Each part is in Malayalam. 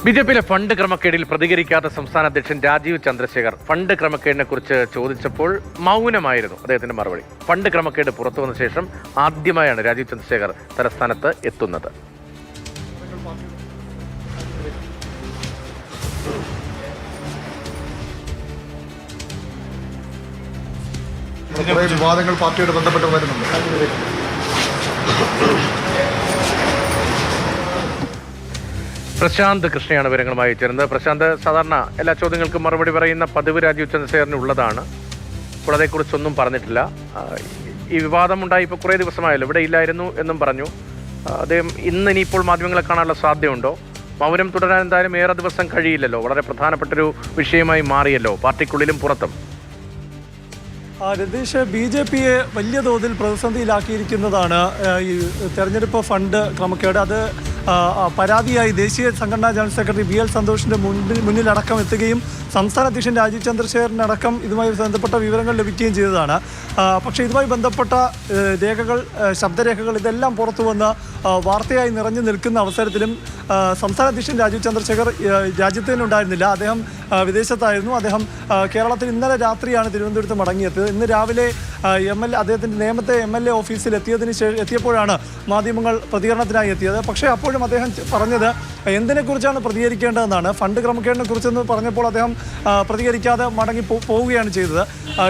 ബിജെപിയിലെ ഫണ്ട് ക്രമക്കേടിൽ പ്രതികരിക്കാത്ത സംസ്ഥാന അധ്യക്ഷൻ രാജീവ് ചന്ദ്രശേഖർ ഫണ്ട് ക്രമക്കേടിനെ കുറിച്ച് ചോദിച്ചപ്പോൾ മൗനമായിരുന്നു അദ്ദേഹത്തിന്റെ മറുപടി. ഫണ്ട് ക്രമക്കേട് പുറത്തുവന്ന ശേഷം ആദ്യമായാണ് രാജീവ് ചന്ദ്രശേഖർ തലസ്ഥാനത്ത് എത്തുന്നത്. വിവാദങ്ങൾ പാർട്ടിയോട് ബന്ധപ്പെട്ട് വരുന്നുണ്ട്. പ്രശാന്ത് കൃഷ്ണയാണ് വിവരങ്ങളുമായി ചേരുന്നത്. പ്രശാന്ത്, സാധാരണ എല്ലാ ചോദ്യങ്ങൾക്കും മറുപടി പറയുന്ന പതിവ് രാജീവ് ചന്ദ്രശേഖരന് ഉള്ളതാണ്. ഇപ്പോൾ അതേക്കുറിച്ചൊന്നും പറഞ്ഞിട്ടില്ല. ഈ വിവാദമുണ്ടായി ഇപ്പോൾ കുറേ ദിവസമായല്ലോ, ഇവിടെ ഇല്ലായിരുന്നു എന്നും പറഞ്ഞു. അദ്ദേഹം ഇനിയിപ്പോൾ മാധ്യമങ്ങളെ കാണാനുള്ള സാധ്യതയുണ്ടോ? മൗനം തുടരാൻ എന്തായാലും ഏറെ ദിവസം കഴിയില്ലല്ലോ. വളരെ പ്രധാനപ്പെട്ടൊരു വിഷയമായി മാറിയല്ലോ പാർട്ടിക്കുള്ളിലും പുറത്തും. രതീഷ്, BJPയെ വലിയ തോതിൽ പ്രതിസന്ധിയിലാക്കിയിരിക്കുന്നതാണ് ഈ തെരഞ്ഞെടുപ്പ് ഫണ്ട് ക്രമക്കേട്. അത് പരാതിയായി ദേശീയ സംഘടനാ ജനറൽ സെക്രട്ടറി BL സന്തോഷിൻ്റെ മുന്നിലടക്കം എത്തുകയും സംസ്ഥാന അധ്യക്ഷൻ രാജീവ് ചന്ദ്രശേഖരനടക്കം ഇതുമായി ബന്ധപ്പെട്ട വിവരങ്ങൾ ലഭിക്കുകയും ചെയ്തതാണ്. പക്ഷേ ഇതുമായി ബന്ധപ്പെട്ട രേഖകൾ, ശബ്ദരേഖകൾ ഇതെല്ലാം പുറത്തു വന്ന് വാർത്തയായി നിറഞ്ഞു നിൽക്കുന്ന അവസരത്തിലും സംസ്ഥാന അധ്യക്ഷൻ രാജീവ് ചന്ദ്രശേഖർ രാജ്യത്ത് തന്നെ ഉണ്ടായിരുന്നില്ല. അദ്ദേഹം വിദേശത്തായിരുന്നു. അദ്ദേഹം കേരളത്തിൽ ഇന്നലെ രാത്രിയാണ് തിരുവനന്തപുരത്ത് മടങ്ങിയെത്തിയത്. ഇന്ന് രാവിലെ അദ്ദേഹത്തിൻ്റെ നേമത്തെ MLA ഓഫീസിൽ എത്തിയപ്പോഴാണ് മാധ്യമങ്ങൾ പ്രതികരണത്തിനായി എത്തിയത്. പക്ഷേ അപ്പോഴും അദ്ദേഹം പറഞ്ഞത് എന്തിനെക്കുറിച്ചാണ് പ്രതികരിക്കേണ്ടതെന്നാണ്. ഫണ്ട് ക്രമക്കേടിനെ കുറിച്ചെന്ന് പറഞ്ഞപ്പോൾ അദ്ദേഹം പ്രതികരിക്കാതെ മടങ്ങി പോവുകയാണ് ചെയ്തത്.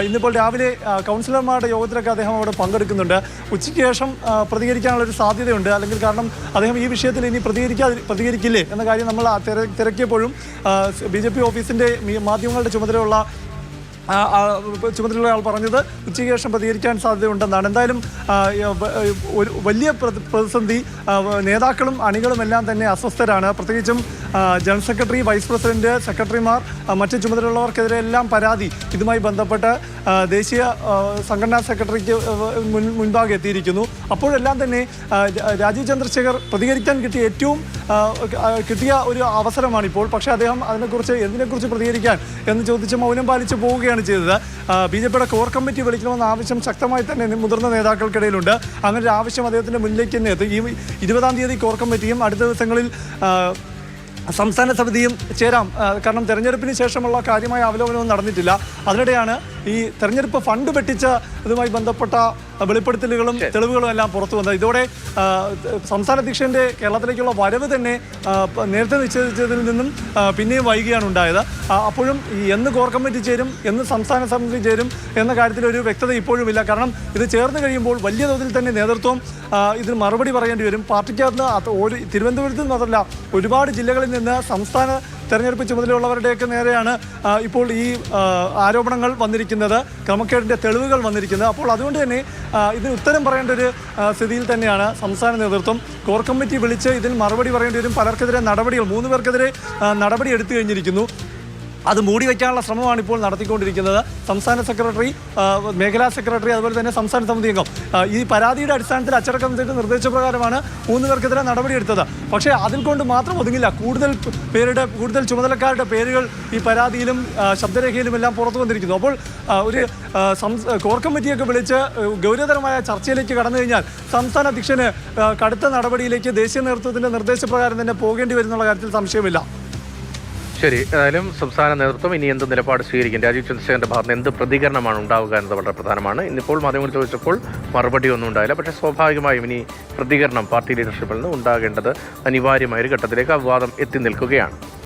ഇന്നിപ്പോൾ രാവിലെ കൗൺസിലർമാരുടെ യോഗത്തിലൊക്കെ അദ്ദേഹം അവിടെ പങ്കെടുക്കുന്നുണ്ട്. ഉച്ചയ്ക്ക് ശേഷം പ്രതികരിക്കാനുള്ളൊരു സാധ്യതയുണ്ട്. അല്ലെങ്കിൽ കാരണം അദ്ദേഹം ഈ വിഷയത്തിൽ ഇനി പ്രതികരിക്കില്ലേ എന്ന കാര്യം നമ്മൾ തിരക്കിയപ്പോഴും BJP ഓഫീസിൻ്റെ മാധ്യമങ്ങളുടെ ചുമതലയുള്ള ആൾ പറഞ്ഞത് ഉച്ചയ്ക്ക് ശേഷം പ്രതികരിക്കാൻ സാധ്യതയുണ്ടെന്നാണ്. എന്തായാലും ഒരു വലിയ പ്രതിസന്ധി. നേതാക്കളും അണികളും എല്ലാം തന്നെ അസ്വസ്ഥരാണ്. പ്രത്യേകിച്ചും ജനറൽ സെക്രട്ടറി, വൈസ് പ്രസിഡന്റ്, സെക്രട്ടറിമാർ, മറ്റ് ചുമതലയുള്ളവർക്കെതിരെ എല്ലാം പരാതി ഇതുമായി ബന്ധപ്പെട്ട് ദേശീയ സംഘടനാ സെക്രട്ടറിക്ക് മുൻപാകെ എത്തിയിരിക്കുന്നു. അപ്പോഴെല്ലാം തന്നെ രാജീവ് ചന്ദ്രശേഖർ പ്രതികരിക്കാൻ കിട്ടിയ ഒരു അവസരമാണിപ്പോൾ. പക്ഷേ അദ്ദേഹം എന്തിനെക്കുറിച്ച് പ്രതികരിക്കാൻ എന്ന് ചോദിച്ച് മൗനം പാലിച്ച് പോവുകയാണ് ചെയ്തത്. BJPയുടെ കോർ കമ്മിറ്റി വിളിക്കണമെന്ന ആവശ്യം ശക്തമായി തന്നെ മുതിർന്ന നേതാക്കൾക്കിടയിലുണ്ട്. അങ്ങനെ ഒരു ആവശ്യം അദ്ദേഹത്തിൻ്റെ മുന്നിലേക്ക് തന്നെ എത്തും. ഈ 20-ാം തീയതി കോർ കമ്മിറ്റിയും അടുത്ത ദിവസങ്ങളിൽ സംസ്ഥാന സമിതിയും ചേരാം. കാരണം തെരഞ്ഞെടുപ്പിന് ശേഷമുള്ള കാര്യമായ അവലോകനവും നടന്നിട്ടില്ല. അതിനിടെയാണ് ഈ തെരഞ്ഞെടുപ്പ് ഫണ്ട് വെട്ടിച്ച ഇതുമായി ബന്ധപ്പെട്ട വെളിപ്പെടുത്തലുകളും തെളിവുകളും എല്ലാം പുറത്തു വന്നത്. ഇതോടെ സംസ്ഥാന അധ്യക്ഷൻ്റെ കേരളത്തിലേക്കുള്ള വരവ് തന്നെ നേരത്തെ നിശ്ചയിച്ചതിൽ നിന്നും പിന്നെയും വൈകിയാണ് ഉണ്ടായത്. അപ്പോഴും എന്ന് കോർ കമ്മിറ്റി ചേരും, എന്ന് സംസ്ഥാന സമിതി ചേരും എന്ന കാര്യത്തിൽ ഒരു വ്യക്തത ഇപ്പോഴുമില്ല. കാരണം ഇത് ചേർന്ന് കഴിയുമ്പോൾ വലിയ തോതിൽ തന്നെ നേതൃത്വം ഇതിന് മറുപടി പറയേണ്ടി വരും. പാർട്ടിക്കകത്ത് തിരുവനന്തപുരത്ത് മാത്രമല്ല, ഒരുപാട് ജില്ലകളിൽ നിന്ന് സംസ്ഥാന തെരഞ്ഞെടുപ്പ് ചുമതലയുള്ളവരുടെയൊക്കെ നേരെയാണ് ഇപ്പോൾ ഈ ആരോപണങ്ങൾ വന്നിരിക്കുന്നത്, ക്രമക്കേടിൻ്റെ തെളിവുകൾ വന്നിരിക്കുന്നത്. അപ്പോൾ അതുകൊണ്ട് തന്നെ ഇതിന് ഉത്തരം പറയേണ്ട ഒരു സ്ഥിതിയിൽ തന്നെയാണ് സംസ്ഥാന നേതൃത്വം. കോർ കമ്മിറ്റി വിളിച്ച് ഇതിന് മറുപടി പറയേണ്ടി വരും. പലർക്കെതിരെ 3 പേർക്കെതിരെ നടപടി എടുത്തു കഴിഞ്ഞിരിക്കുന്നു. അത് മൂടി വയ്ക്കാനുള്ള ശ്രമമാണ് ഇപ്പോൾ നടത്തിക്കൊണ്ടിരിക്കുന്നത്. സംസ്ഥാന സെക്രട്ടറി, മേഖലാ സെക്രട്ടറി, അതുപോലെ തന്നെ സംസ്ഥാന സമിതി അംഗം ഈ പരാതിയുടെ അടിസ്ഥാനത്തിൽ അച്ചടക്ക സമിതിയുടെ നിർദ്ദേശപ്രകാരമാണ് 3 പേർക്കെതിരെ നടപടിയെടുത്തത്. പക്ഷേ അതിൽ കൊണ്ട് മാത്രം ഒതുങ്ങില്ല. കൂടുതൽ ചുമതലക്കാരുടെ പേരുകൾ ഈ പരാതിയിലും ശബ്ദരേഖയിലും എല്ലാം പുറത്തു വന്നിരിക്കുന്നു. അപ്പോൾ ഒരു കോർ കമ്മിറ്റിയൊക്കെ വിളിച്ച് ഗൗരവതരമായ ചർച്ചയിലേക്ക് കടന്നു കഴിഞ്ഞാൽ സംസ്ഥാന അധ്യക്ഷന് കടുത്ത നടപടിയിലേക്ക് ദേശീയ നേതൃത്വത്തിൻ്റെ നിർദ്ദേശപ്രകാരം തന്നെ പോകേണ്ടി വരുന്നുള്ള കാര്യത്തിൽ സംശയമില്ല. ശരി, ഏതായാലും സംസ്ഥാന നേതൃത്വം ഇനി എന്ത് നിലപാട് സ്വീകരിക്കും, രാജീവ് ചന്ദ്രശേഖരന്റെ ഭാഗത്ത് എന്ത് പ്രതികരണമാണ് ഉണ്ടാവുക എന്നത് വളരെ പ്രധാനമാണ്. ഇന്നിപ്പോൾ മാധ്യമങ്ങൾ ചോദിച്ചപ്പോൾ മറുപടി ഒന്നും ഉണ്ടായില്ല. പക്ഷേ സ്വാഭാവികമായും ഇനി പ്രതികരണം പാർട്ടി ലീഡർഷിപ്പിൽ നിന്ന് ഉണ്ടാകേണ്ടത് അനിവാര്യമായ ഒരു ഘട്ടത്തിലേക്ക് ആ വിവാദം എത്തി നിൽക്കുകയാണ്.